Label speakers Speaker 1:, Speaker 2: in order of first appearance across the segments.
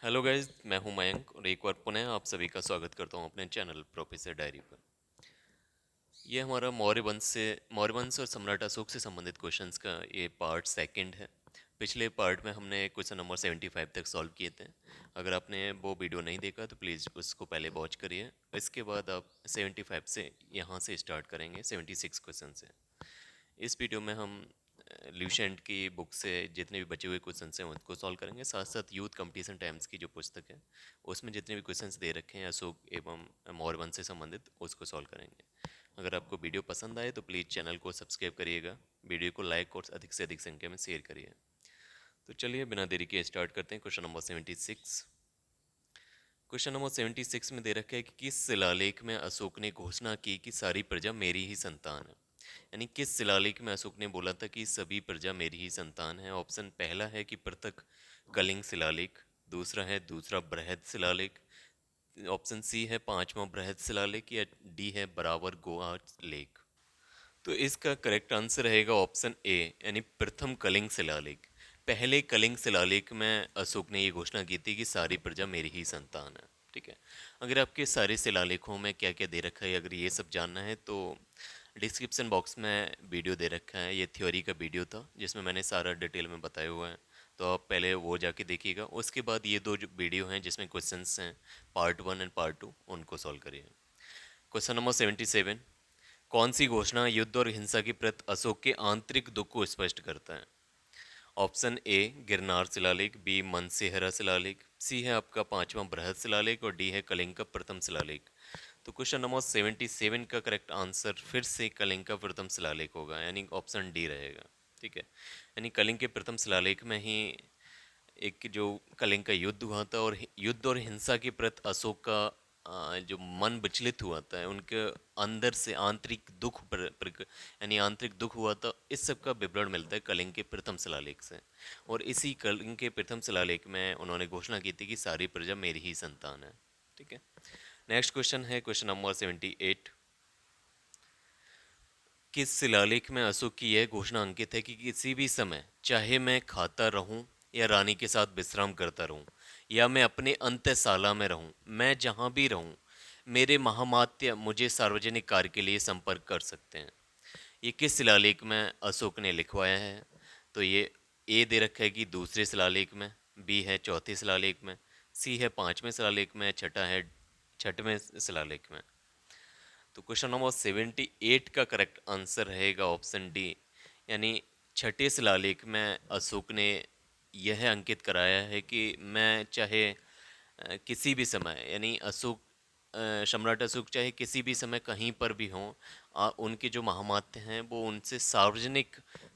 Speaker 1: Hello guys, मैं हूं मयंक और एक बार पुनः आप सभी का स्वागत करता हूं अपने चैनल प्रोफेसर डायरी पर। ये हमारा मौर्य वंश और सम्राट अशोक से संबंधित क्वेश्चंस का ये पार्ट सेकंड है। पिछले पार्ट में हमने क्वेश्चन नंबर 75 तक सॉल्व किए थे। अगर आपने वो वीडियो नहीं देखा तो प्लीज़ उसको पहले वॉच करिए। इसके बाद आप 75 से यहाँ से स्टार्ट करेंगे 76 क्वेश्चन से। इस वीडियो में हम ल्यूशेंट की बुक से जितने भी बचे हुए क्वेश्चंस हैं उनको सॉल्व करेंगे, साथ साथ यूथ कंपटीशन टाइम्स की जो पुस्तक है उसमें जितने भी क्वेश्चंस दे रखे हैं अशोक एवं मौर्य वंश से संबंधित उसको सॉल्व करेंगे। अगर आपको वीडियो पसंद आए तो प्लीज़ चैनल को सब्सक्राइब करिएगा, वीडियो को लाइक और अधिक से अधिक संख्या में शेयर करिए। तो चलिए बिना देरी के स्टार्ट करते हैं क्वेश्चन नंबर 76। क्वेश्चन नंबर 76 में दे रखा है कि किस शिलालेख में अशोक ने घोषणा की कि सारी प्रजा मेरी ही संतान है। यानी किस शिलालेख में अशोक ने बोला था कि सभी प्रजा मेरी ही संतान है। ऑप्शन पहला है कि पृथक कलिंग शिलालेख, दूसरा है दूसरा बृहद शिलालेख, ऑप्शन सी है पांचवा बृहद शिलालेख, या डी है बराबर गोवा लेख। तो इसका करेक्ट आंसर रहेगा ऑप्शन ए, यानी प्रथम कलिंग शिलालेख। पहले कलिंग शिलालेख में अशोक ने ये घोषणा की थी कि सारी प्रजा मेरी ही संतान है। ठीक है। अगर आपके सारे शिलालेखों में क्या क्या दे रखा है, अगर ये सब जानना है तो डिस्क्रिप्शन बॉक्स में वीडियो दे रखा है। ये थ्योरी का वीडियो था जिसमें मैंने सारा डिटेल में बताया हुआ है, तो आप पहले वो जाके देखिएगा। उसके बाद ये दो जो वीडियो हैं जिसमें क्वेश्चंस हैं पार्ट 1 एंड पार्ट 2, उनको सॉल्व करिए। Question number 77। कौन सी घोषणा युद्ध और हिंसा की प्रति अशोक के आंतरिक दुख को स्पष्ट करता है? ऑप्शन ए गिरनार शिलालेख, बी मनसेहरा शिलालेख, सी है आपका पांचवा बृहद शिलालेख और डी है कलिंग का प्रथम शिलालेख। तो क्वेश्चन नंबर 77 का करेक्ट आंसर फिर से कलिंग का प्रथम शिलालेख होगा, यानी ऑप्शन डी रहेगा। ठीक है। यानी कलिंग के प्रथम शिलालेख में ही एक जो कलिंग का युद्ध हुआ था और युद्ध और हिंसा के प्रति अशोक का जो मन विचलित हुआ था, उनके अंदर से आंतरिक दुख यानी आंतरिक दुख हुआ था, इस सब का विवरण मिलता है कलिंग के प्रथम शिलालेख से। और इसी कलिंग के प्रथम शिलालेख में उन्होंने घोषणा की थी कि सारी प्रजा मेरी ही संतान है। ठीक है। नेक्स्ट क्वेश्चन है क्वेश्चन नंबर 78। किस शिलालेख में अशोक की यह घोषणा अंकित है कि किसी भी समय चाहे मैं खाता रहूं या रानी के साथ विश्राम करता रहूं या मैं अपने अंत्यशाला में रहूं, मैं जहां भी रहूं, मेरे महामात्य मुझे सार्वजनिक कार्य के लिए संपर्क कर सकते हैं। ये किस शिलालेख में अशोक ने लिखवाया है? तो ये ए दे रखा है कि दूसरे शिलालेख में, बी है चौथे शिलालेख में, सी है पांचवें शिलालेख में, छठा है छठवें शिलालेख में। तो क्वेश्चन नंबर 78 का करेक्ट आंसर रहेगा ऑप्शन डी, यानी छठे शिलालेख में अशोक ने यह अंकित कराया है कि मैं चाहे किसी भी समय, यानी सम्राट अशोक चाहे किसी भी समय कहीं पर भी हों, उनके जो महामात्य हैं वो उनसे सार्वजनिक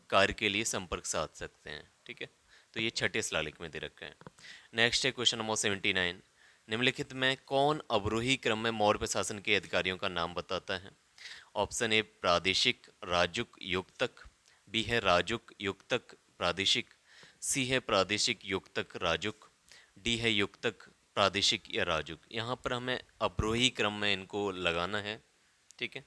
Speaker 1: कार्य के लिए संपर्क साध सकते हैं। ठीक है। तो ये छठे शिलालेख में दे रखा है। नेक्स्ट है क्वेश्चन नंबर 79। निम्नलिखित में कौन अवरोही क्रम में मौर्य प्रशासन के अधिकारियों का नाम बताता है? ऑप्शन ए प्रादेशिक राजुक युक्तक, बी है राजुक युक्तक प्रादेशिक, सी है प्रादेशिक युक्तक राजुक, डी है युक्तक प्रादेशिक या राजुक। यहाँ पर हमें अवरोही क्रम में इनको लगाना है। ठीक है।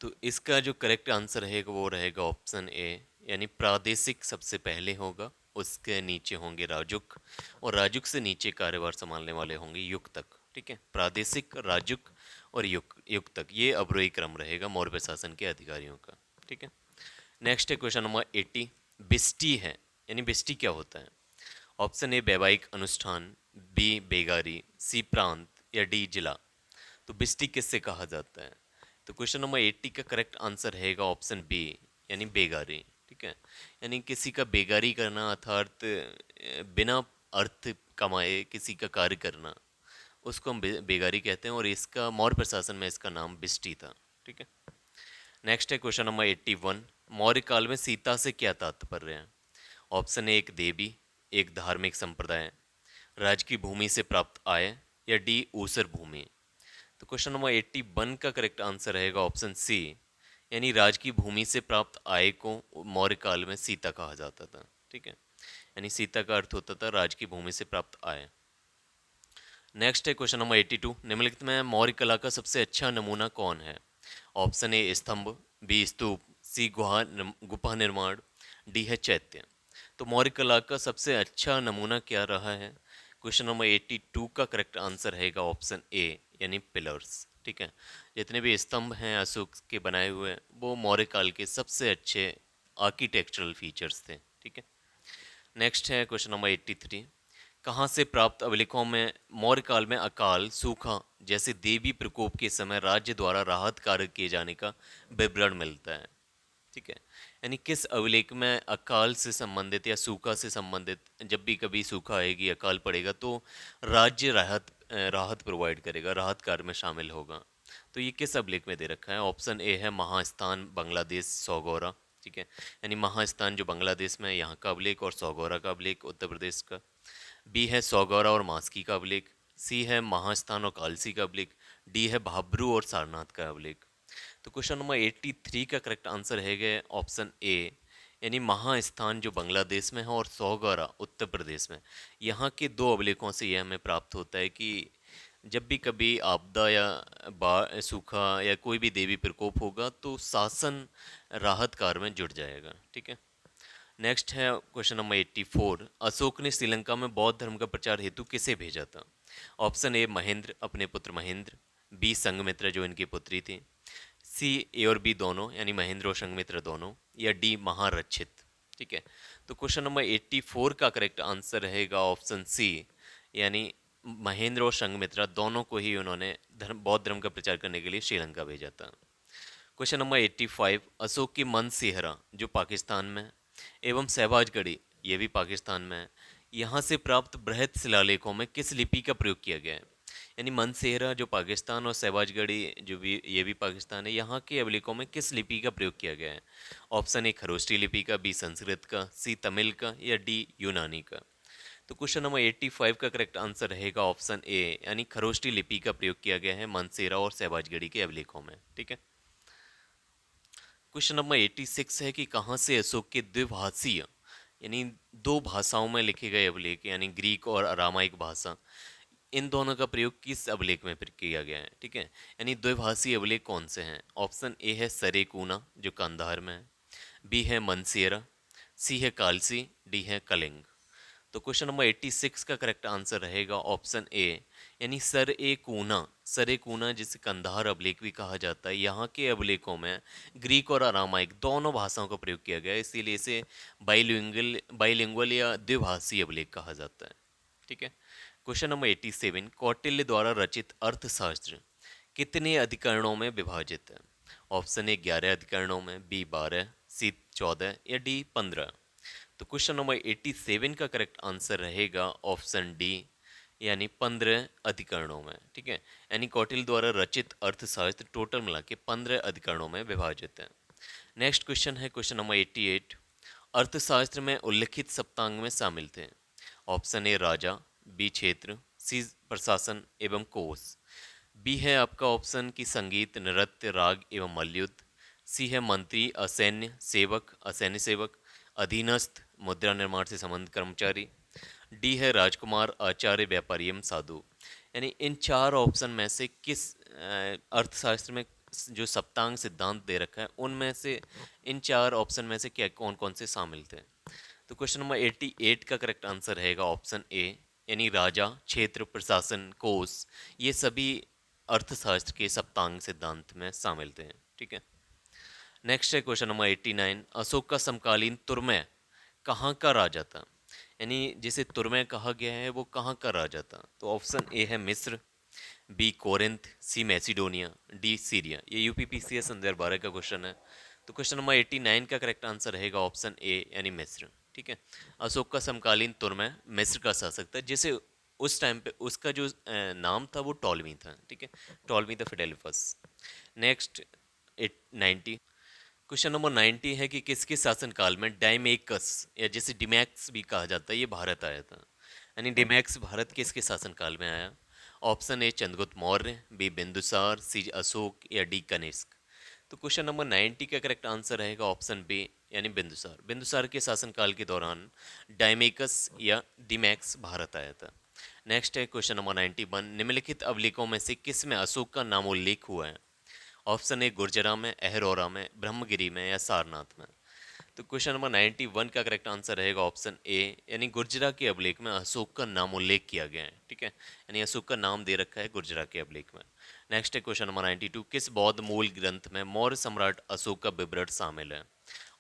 Speaker 1: तो इसका जो करेक्ट आंसर रहेगा वो रहेगा ऑप्शन ए, यानी प्रादेशिक सबसे पहले होगा, उसके नीचे होंगे राजुक, और राजुक से नीचे कार्यभार संभालने वाले होंगे युक्तक। ठीक है। प्रादेशिक, राजुक और युक्तक, ये अवरोही क्रम रहेगा मौर्य प्रशासन के अधिकारियों का। ठीक है। नेक्स्ट है क्वेश्चन नंबर 80। बिस्टी है, यानी बिस्टी क्या होता है? ऑप्शन ए वैवाहिक अनुष्ठान, बी बेगारी, सी प्रांत या डी जिला। तो बिस्टी किससे कहा जाता है? तो क्वेश्चन नंबर 80 का करेक्ट आंसर रहेगा ऑप्शन बी, यानी बेगारी। ठीक है। यानी किसी का बेगारी करना अर्थात बिना अर्थ कमाए किसी का कार्य करना, उसको हम बेगारी कहते हैं, और इसका मौर्य प्रशासन में इसका नाम बिस्टी था। ठीक है। नेक्स्ट है क्वेश्चन नंबर 81। मौर्य काल में सीता से क्या तात्पर्य है? ऑप्शन ए एक देवी, एक धार्मिक संप्रदाय, राज की भूमि से प्राप्त आय, या डी ऊसर भूमि। तो क्वेश्चन नंबर 81 का करेक्ट आंसर रहेगा ऑप्शन सी, यानी राज की भूमि से प्राप्त आय को मौर्य काल में सीता कहा जाता था। ठीक है। यानी सीता का अर्थ होता था राज की भूमि से प्राप्त आय। नेक्स्ट है क्वेश्चन नंबर 82। निम्नलिखित में मौर्य कला का सबसे अच्छा नमूना कौन है? ऑप्शन ए स्तंभ, बी स्तूप, सी गुफा निर्माण, डी है चैत्य। तो मौर्य कला का सबसे अच्छा नमूना क्या रहा है? क्वेश्चन नंबर 82 का करेक्ट आंसर रहेगा ऑप्शन ए, यानी पिलर्स। ठीक है, जितने भी स्तंभ हैं अशोक के बनाए हुए वो मौर्य काल के सबसे अच्छे आर्किटेक्चरल फीचर्स थे। ठीक है, नेक्स्ट है क्वेश्चन नंबर 83। कहाँ से प्राप्त अभिलेखों में मौर्य काल में अकाल, सूखा जैसे देवी प्रकोप के समय राज्य द्वारा राहत कार्य किए जाने का विवरण मिलता है? ठीक है, यानी किस अभिलेख में अकाल से संबंधित या सूखा से संबंधित, जब भी कभी सूखा आएगी, अकाल पड़ेगा तो राज्य राहत प्रोवाइड करेगा, राहत कार्य में शामिल होगा। तो ये किस अभिलेख में दे रखा है? ऑप्शन ए है महास्थान बांग्लादेश सौगौरा। ठीक है, यानी महास्थान जो बांग्लादेश में है यहाँ का अभिलेख, और सौगौरा का अभिलेख उत्तर प्रदेश का। बी है सौगौरा और मास्की का अभिलेख। सी है महास्थान और कालसी का अभिलेख। डी है भाब्रू और सारनाथ का अभिलेख। तो क्वेश्चन नंबर 83 का करेक्ट आंसर है ऑप्शन ए, यानी महास्थान जो बांग्लादेश में है और सौगौरा उत्तर प्रदेश में। यहाँ के दो अभिलेखों से यह हमें प्राप्त होता है कि जब भी कभी आपदा या बाढ़, सूखा या कोई भी देवी प्रकोप होगा तो शासन राहत कार्य में जुट जाएगा। ठीक है, नेक्स्ट है क्वेश्चन नंबर 84। अशोक ने श्रीलंका में बौद्ध धर्म का प्रचार हेतु किसे भेजा था? ऑप्शन ए महेंद्र, अपने पुत्र महेंद्र। बी संघमित्रा जो इनकी पुत्री थी। सी ए और बी दोनों, यानी महेंद्र और संघमित्रा दोनों। या डी महारक्षित। ठीक है, तो क्वेश्चन नंबर 84 का करेक्ट आंसर रहेगा ऑप्शन सी, यानी महेंद्र और संघमित्रा दोनों को ही उन्होंने बौद्ध धर्म का प्रचार करने के लिए श्रीलंका भेजा था। Question number 85। अशोक की मनसेहरा जो पाकिस्तान में है, एवं सहबाजगढ़ी ये भी पाकिस्तान में है, यहाँ से प्राप्त बृहद शिलालेखों में किस लिपि का प्रयोग किया गया है? यानी मनसेहरा जो पाकिस्तान और सहबाजगढ़ी जो भी ये भी पाकिस्तान है, यहाँ के अभिलेखों में किस लिपि का प्रयोग किया गया है? ऑप्शन ए खरोष्टी लिपि का, बी संस्कृत का, सी तमिल का, या डी यूनानी का। तो क्वेश्चन नंबर 85 का करेक्ट आंसर रहेगा ऑप्शन ए, यानी खरोष्टी लिपि का प्रयोग किया गया है मनसेहरा और सहबाजगढ़ी के अभिलेखों में। ठीक है, क्वेश्चन नंबर 86 है कि कहाँ से अशोक के द्विभाषीय, यानी दो भाषाओं में लिखे गए अभिलेख, यानी ग्रीक और अरामाइक भाषा, इन दोनों का प्रयोग किस अभिलेख में फिर किया गया है? ठीक है, यानी द्विभाषी अभिलेख कौन से हैं? ऑप्शन ए है सरेकूना जो कंधार में है। बी है मनसेरा। सी है कालसी। डी है कलिंग। तो क्वेश्चन नंबर 86 का करेक्ट आंसर रहेगा ऑप्शन ए, यानी सर ए कूना जिसे कंधार अभिलेख भी कहा जाता है, यहाँ के अभिलेखों में ग्रीक और अरामाइक दोनों भाषाओं का प्रयोग किया गया है, इसीलिए इसे बाइलिंगुअल या द्विभाषी अभिलेख कहा जाता है। ठीक है, क्वेश्चन नंबर 87। कौटिल्य द्वारा रचित अर्थशास्त्र कितने अधिकरणों में विभाजित है? ऑप्शन ए 11 अधिकरणों में, बी 12, सी 14, या डी 15। तो क्वेश्चन नंबर 87 का करेक्ट आंसर रहेगा ऑप्शन डी, यानी 15 अधिकरणों में। ठीक है, यानी कौटिल्य द्वारा रचित अर्थशास्त्र टोटल मिला के 15 अधिकरणों में विभाजित है। नेक्स्ट क्वेश्चन है क्वेश्चन नंबर 88। अर्थशास्त्र में उल्लिखित सप्तांग में शामिल थे। ऑप्शन ए राजा, बी क्षेत्र, सी प्रशासन एवं कोष। बी है आपका ऑप्शन की संगीत, नृत्य, राग एवं मल्लयुद्ध। सी है मंत्री, असैन्य सेवक, अधीनस्थ, मुद्रा निर्माण से संबंधित कर्मचारी। डी है राजकुमार, आचार्य, व्यापारी एवं साधु। यानी इन चार ऑप्शन में से किस अर्थशास्त्र में जो सप्तांग सिद्धांत दे रखा है उनमें से इन चार ऑप्शन में से क्या कौन कौन से शामिल थे? तो क्वेश्चन नंबर 88 का करेक्ट आंसर रहेगा ऑप्शन ए, यानी राजा, क्षेत्र, प्रशासन, कोष, ये सभी अर्थशास्त्र के सप्तांग सिद्धांत में शामिल थे। ठीक है, नेक्स्ट है क्वेश्चन नंबर 89। अशोक का समकालीन तुर्मय कहाँ का राजा था? यानी जिसे तुर्मय कहा गया है वो कहाँ का राजा था? तो ऑप्शन ए है मिस्र, बी कोरिंथ, सी मैसिडोनिया, डी सीरिया। ये यूपीपीसीएस 2012 का क्वेश्चन है। तो क्वेश्चन नंबर 89 का करेक्ट आंसर रहेगा ऑप्शन ए, यानी मिस्र। ठीक है, अशोक का समकालीन तुर्मय मिस्र का शासक था, जिसे उस टाइम पे उसका जो नाम था वो टॉलमी था। ठीक है, टॉलमी द फिडेलिफस। नेक्स्ट 90। क्वेश्चन नंबर 90 है कि किसके शासनकाल में डायमेकस या जिसे डिमैक्स भी कहा जाता है ये भारत आया था? यानी डिमैक्स भारत किसके शासनकाल में आया? Option A Chandragupta Maurya, B Bindusara, C Ashoka, या डी कनिष्क। तो क्वेश्चन नंबर 90 का करेक्ट आंसर रहेगा ऑप्शन बी, यानी बिंदुसार। बिंदुसार के शासनकाल के दौरान डायमेकस या डिमैक्स भारत आया था। नेक्स्ट है क्वेश्चन नंबर 91। निम्नलिखित अभिलेखों में से किस में अशोक का नामोल्लेख हुआ है? ऑप्शन ए गुर्जरा में, अहरौरा में, ब्रह्मगिरी में, या सारनाथ में। तो क्वेश्चन नंबर 91 का करेक्ट आंसर रहेगा ऑप्शन ए, यानी गुर्जरा के अभिलेख में अशोक का नाम उल्लेख किया गया है। ठीक है, यानी अशोक का नाम दे रखा है गुर्जरा के अभिलेख में। नेक्स्ट है क्वेश्चन नंबर 92, किस बौद्ध मूल ग्रंथ में मौर्य सम्राट अशोक का विवरण शामिल है?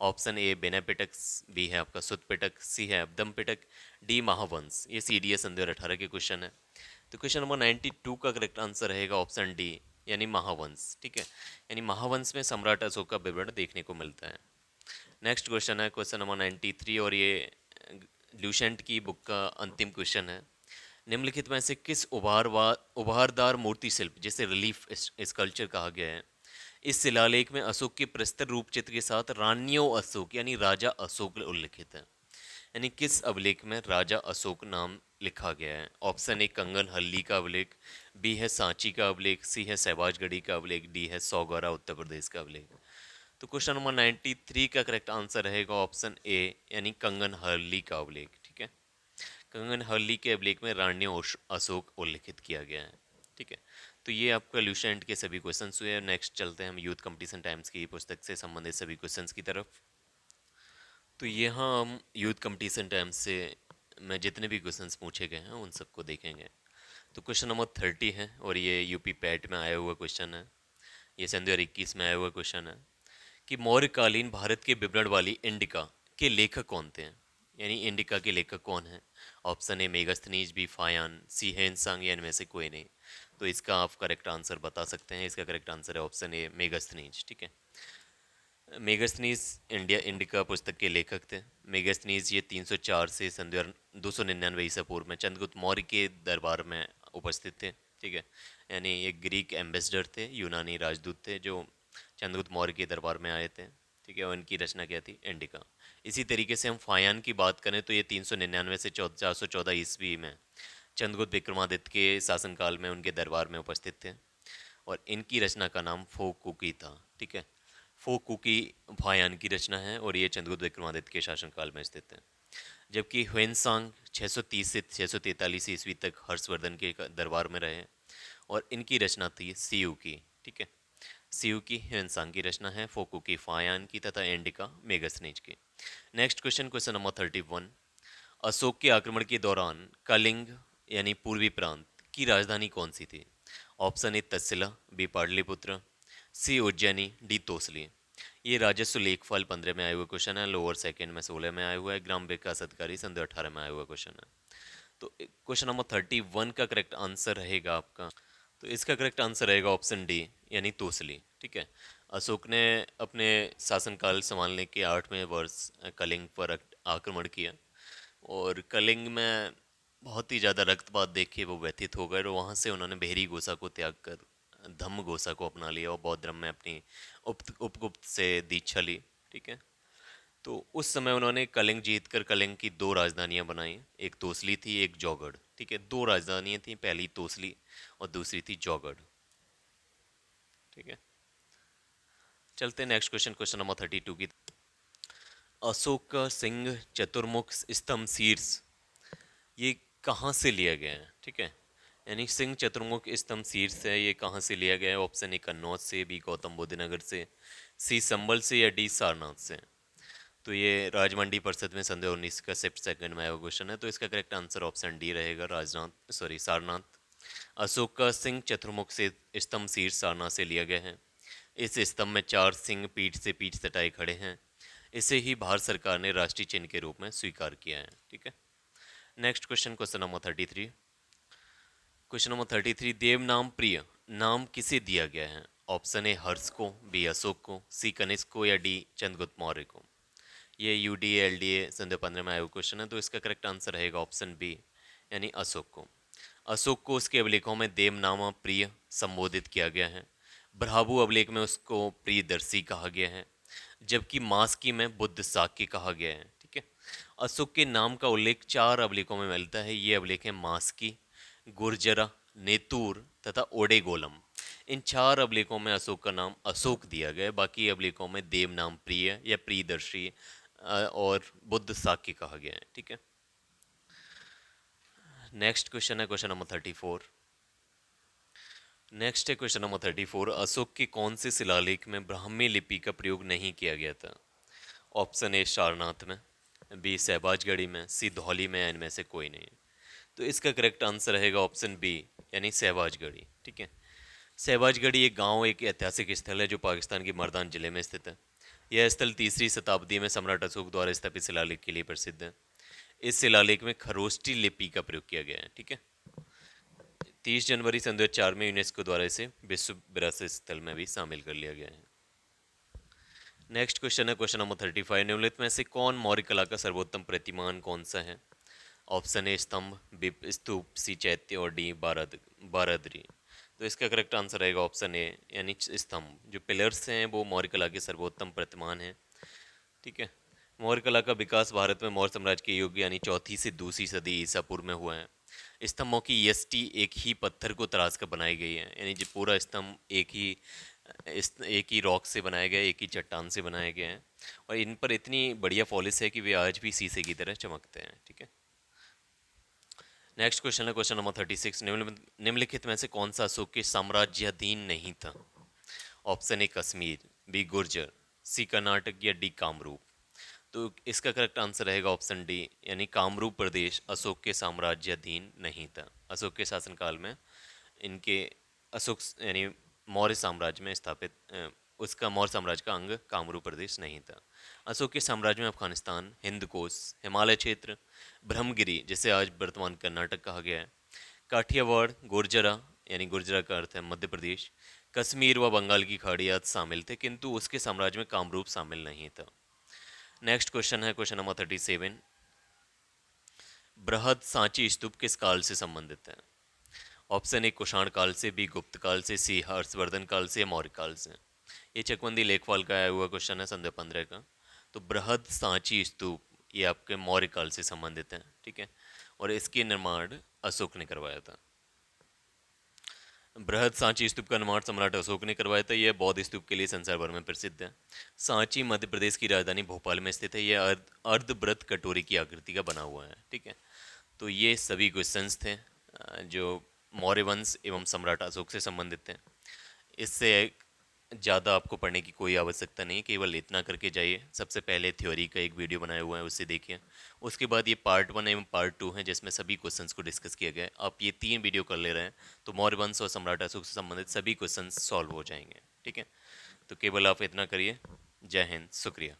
Speaker 1: ऑप्शन ए विनय पिटक, बी है आपका सुत पिटक, सी है अब्दम पिटक, डी महावंश। ये CDS सन 2018 के क्वेश्चन है। तो क्वेश्चन नंबर 92 का करेक्ट आंसर रहेगा ऑप्शन डी, यानी महावंश। ठीक है, यानी महावंश में सम्राट अशोक का विवरण देखने को मिलता है। नेक्स्ट क्वेश्चन है क्वेश्चन नंबर 93, और ये ल्यूसेंट की बुक का अंतिम क्वेश्चन है। निम्नलिखित में से किस उभारदार मूर्ति शिल्प, जिसे रिलीफ स्कल्पचर कहा गया है, इस शिलालेख में अशोक के प्रस्तर रूप चित्र के साथ रानियों अशोक यानी राजा अशोक उल्लिखित है? यानी किस अभिलेख में राजा अशोक नाम लिखा गया है? ऑप्शन ए कंगन हल्ली का अभिलेख, बी है सांची का अभिलेख, सी है सहबाजगढ़ी का अभिलेख, डी है सौगौरा उत्तर प्रदेश का अभिलेख। तो क्वेश्चन नंबर 93 का करेक्ट आंसर रहेगा ऑप्शन ए, यानी कंगन हल्ली का अभिलेख। ठीक है, कंगन हल्ली के अभिलेख में रानियों अशोक उल्लिखित किया गया है। ठीक है, तो ये आपका ल्यूसेंट के सभी क्वेश्चंस हुए। नेक्स्ट चलते हैं हम यूथ कंपटीशन टाइम्स की पुस्तक से संबंधित सभी क्वेश्चंस की तरफ। तो यहाँ हम यूथ कंपटीशन टाइम्स से मैं जितने भी क्वेश्चंस पूछे गए हैं उन सबको देखेंगे। तो क्वेश्चन नंबर 30 है, और ये यूपी पैट में आया हुआ क्वेश्चन है। ये सन 2021 में आया हुआ क्वेश्चन है कि मौर्यकालीन भारत के विवरण वाली इंडिका के लेखक कौन थे? यानी इंडिका के लेखक कौन है? Option A Megasthenes, B Fa Hien, C Hiuen Tsang, या इनमें से कोई नहीं। तो इसका आप करेक्ट आंसर बता सकते हैं। इसका करेक्ट आंसर है ऑप्शन ए मेगास्थनीज। ठीक है, मेगास्थनीज इंडिका पुस्तक के लेखक थे। मेगास्थनीज ये 304 से सन 299 ईसा पूर्व में चंद्रगुप्त मौर्य के दरबार में उपस्थित थे। ठीक है, यानी एक ग्रीक एम्बेसडर थे, यूनानी राजदूत थे जो चंद्रगुप्त मौर्य के दरबार में आए थे। ठीक है, और इनकी रचना क्या थी? इंडिका। इसी तरीके से हम फायान की बात करें तो ये 399 से 414 ईस्वी में चंद्रगुप्त विक्रमादित्य के शासनकाल में उनके दरबार में उपस्थित थे, और इनकी रचना का नाम फोकुकी था। ठीक है, फोकुकी फायान की रचना है, और ये चंद्रगुप्त विक्रमादित्य के शासनकाल में स्थित है। जबकि ह्वेनसांग 630 से 643 ईस्वी तक हर्षवर्धन के दरबार में रहे, और इनकी रचना थी सीयू की। ठीक है, सीयू की ह्वेनसांग की रचना है, फोकू की फायान की, तथा इंडिका मेगास्थनीज की। Next question, question number 31, Ashok के आक्रमण के दौरान कलिंग यानी पूर्वी प्रांत की राजधानी कौन सी थी? Option A Takshashila, B Pataliputra, C Ujjaini, D Tosali. ये राजस्व लेखपाल 15 में आया हुआ क्वेश्चन है, लोअर सेकंड में 16 में आया हुआ है, ग्राम विकास अधिकारी सन 2018 में आया हुआ क्वेश्चन है। तो क्वेश्चन नंबर 31 का करेक्ट आंसर रहेगा आपका, तो इसका करेक्ट आंसर रहेगा ऑप्शन डी, यानी तोसली। ठीक है, अशोक ने अपने शासनकाल संभालने के 8वें वर्ष कलिंग पर आक्रमण किया, और कलिंग में बहुत ही ज़्यादा रक्तपात देख के वो व्यथित हो गए, और वहाँ से उन्होंने बेहरी गोसा को त्याग कर धम्म गोसा को अपना लिया, और बौद्ध धर्म में अपनी उपगुप्त से दीक्षा ली। ठीक है, तो उस समय उन्होंने कलिंग जीत कर कलिंग की 2 राजधानियां बनाई, एक तोसली थी, एक जौगढ़। ठीक है, 2 राजधानियां थी, पहली तोसली और दूसरी थी जौगढ़। ठीक है, चलते हैं नेक्स्ट क्वेश्चन, क्वेश्चन नंबर 32 की। अशोक का सिंह चतुर्मुख स्तंभ शीर्ष ये कहाँ से लिया गया है? ठीक है, यानी सिंह चतुर्मुख स्तंभ शीर्ष है, ये कहाँ से लिया गया है? ऑप्शन ए कन्नौज से, बी गौतम बुद्ध नगर से, सी संभल से, या डी सारनाथ से। तो ये राजमंडी परिषद में सन 2019 का शिफ्ट सेकंड में आया हुआ क्वेश्चन है, तो इसका करेक्ट आंसर ऑप्शन डी रहेगा, सारनाथ। अशोक का सिंह चतुर्मुख से स्तंभ शीर्ष सारनाथ से लिया गया है। इस स्तंभ में 4 सिंह पीठ से पीठ सटाए खड़े हैं। इसे ही भारत सरकार ने राष्ट्रीय चिन्ह के रूप में स्वीकार किया है। ठीक है, next question, question number 33। Question number 33, देव नाम प्रिय नाम किसे दिया गया है? ऑप्शन ए हर्ष को, बी अशोक को, सी कनिष्क को, या डी चंद्रगुप्त मौर्य को। ये UDA LDA सन 2015 में आया हुआ क्वेश्चन है, तो इसका करेक्ट आंसर रहेगा ऑप्शन बी, यानी अशोक को। अशोक को उसके अभिलेखों में देवनामा प्रिय संबोधित किया गया है। ब्राभु अभिलेख में उसको प्रियदर्शी कहा गया है, जबकि मास्की में बुद्ध साक्य कहा गया है। ठीक है, अशोक के नाम का उल्लेख 4 अभिलेखों में मिलता है। ये अभिलेख है मास्की, गुर्जरा, नेतूर तथा ओडेगोलम। इन 4 अभिलेखों में अशोक का नाम अशोक दिया गया है, बाकी अभिलेखों में देव नाम प्रिय या प्रियदर्शी और बुद्ध साक्य कहा गया है। ठीक है, नेक्स्ट क्वेश्चन है क्वेश्चन नंबर 34। नेक्स्ट है क्वेश्चन नंबर 34, अशोक के कौन से शिलालेख में ब्राह्मी लिपि का प्रयोग नहीं किया गया था? ऑप्शन ए सारनाथ में, बी सहबाजगढ़ी में, सी धौली में, या इनमें से कोई नहीं। तो इसका करेक्ट आंसर रहेगा ऑप्शन बी, यानी सहबाजगढ़ी। ठीक है। सहबाजगढ़ी एक गांव, एक ऐतिहासिक स्थल है जो पाकिस्तान के मर्दान जिले में स्थित है। यह स्थल तीसरी शताब्दी में सम्राट अशोक द्वारा स्थापित शिलालेख के लिए प्रसिद्ध है। इस शिलालेख में खरोष्टी लिपि का प्रयोग किया गया है। ठीक है। 30 जनवरी सन 2004 में यूनेस्को द्वारा इसे विश्व विरासत स्थल में भी शामिल कर लिया गया है। नेक्स्ट क्वेश्चन है क्वेश्चन नंबर 35। निम्नलिखित में से कौन मौर्य कला का सर्वोत्तम प्रतिमान कौन सा है? ऑप्शन ए स्तंभ, बी स्तूप, सी चैत्य और डी बारादरी। तो इसका करेक्ट आंसर रहेगा ऑप्शन ए, यानी स्तंभ। जो पिलर्स हैं वो मौर्य कला के सर्वोत्तम प्रतिमान हैं। ठीक है। मौर्य कला का विकास भारत में मौर्य साम्राज्य के युग यानी चौथी से दूसरी सदी ईसा पूर्व में हुआ है। स्तंभों की यष्टि एक ही पत्थर को तराश कर बनाई गई है, यानी जो पूरा स्तंभ एक ही रॉक से बनाया गया है, एक ही चट्टान से बनाया गया है, और इन पर इतनी बढ़िया पॉलिश है कि वे आज भी शीशे की तरह चमकते हैं। ठीक है। नेक्स्ट क्वेश्चन है क्वेश्चन नंबर 36। निम्नलिखित में से कौन सा अशोक के साम्राज्याधीन नहीं था? Option A Kashmir, B Gurjar, C Karnataka, या डी कामरूप। तो इसका करेक्ट आंसर रहेगा ऑप्शन डी, यानी कामरूप प्रदेश अशोक के साम्राज्याधीन नहीं था। अशोक के शासनकाल में इनके अशोक यानी मौर्य साम्राज्य में स्थापित उसका मौर्य साम्राज्य का अंग कामरूप प्रदेश नहीं था। अशोक के साम्राज्य में अफगानिस्तान, हिंदकोश, हिमालय क्षेत्र, ब्रह्मगिरी जिसे आज वर्तमान कर्नाटक कहा गया है, काठियावाड़, गुर्जरा यानी गुर्जरा का अर्थ है मध्य प्रदेश, कश्मीर व बंगाल की खाड़ी आदि शामिल थे, किंतु उसके साम्राज्य में कामरूप शामिल नहीं था। नेक्स्ट क्वेश्चन है क्वेश्चन नंबर 37। बृहद सांची स्तूप किस काल से संबंधित है? ऑप्शन ए कुषाण काल से, बी गुप्त काल से, सी हर्षवर्धन काल से, या मौर्य काल से। ये चकवंदी लेखपाल का आया हुआ क्वेश्चन है सन 2015 का। तो बृहद सांची स्तूप ये आपके मौर्य काल से संबंधित है। ठीक है। और इसके निर्माण अशोक ने करवाया था। बृहद सांची स्तूप का निर्माण सम्राट अशोक ने करवाया था। यह बौद्ध स्तूप के लिए संसार भर में प्रसिद्ध है। सांची मध्य प्रदेश की राजधानी भोपाल में स्थित है। यह अर्धवृत्त कटोरी की आकृति का बना हुआ है। ठीक है। तो ये सभी क्वेश्चंस थे जो मौर्य वंश एवं सम्राट अशोक से संबंधित हैं। इससे ज़्यादा आपको पढ़ने की कोई आवश्यकता नहीं, केवल इतना करके जाइए। सबसे पहले थ्योरी का एक वीडियो बनाया हुआ है, उससे देखिए। उसके बाद ये पार्ट 1 एवं पार्ट 2 है जिसमें सभी क्वेश्चंस को डिस्कस किया गया है। आप ये 3 वीडियो कर ले रहे हैं तो मौर्य वंश और सम्राट अशोक से संबंधित सभी क्वेश्चंस सॉल्व हो जाएंगे। ठीक है। तो केवल आप इतना करिए। जय हिंद, शुक्रिया।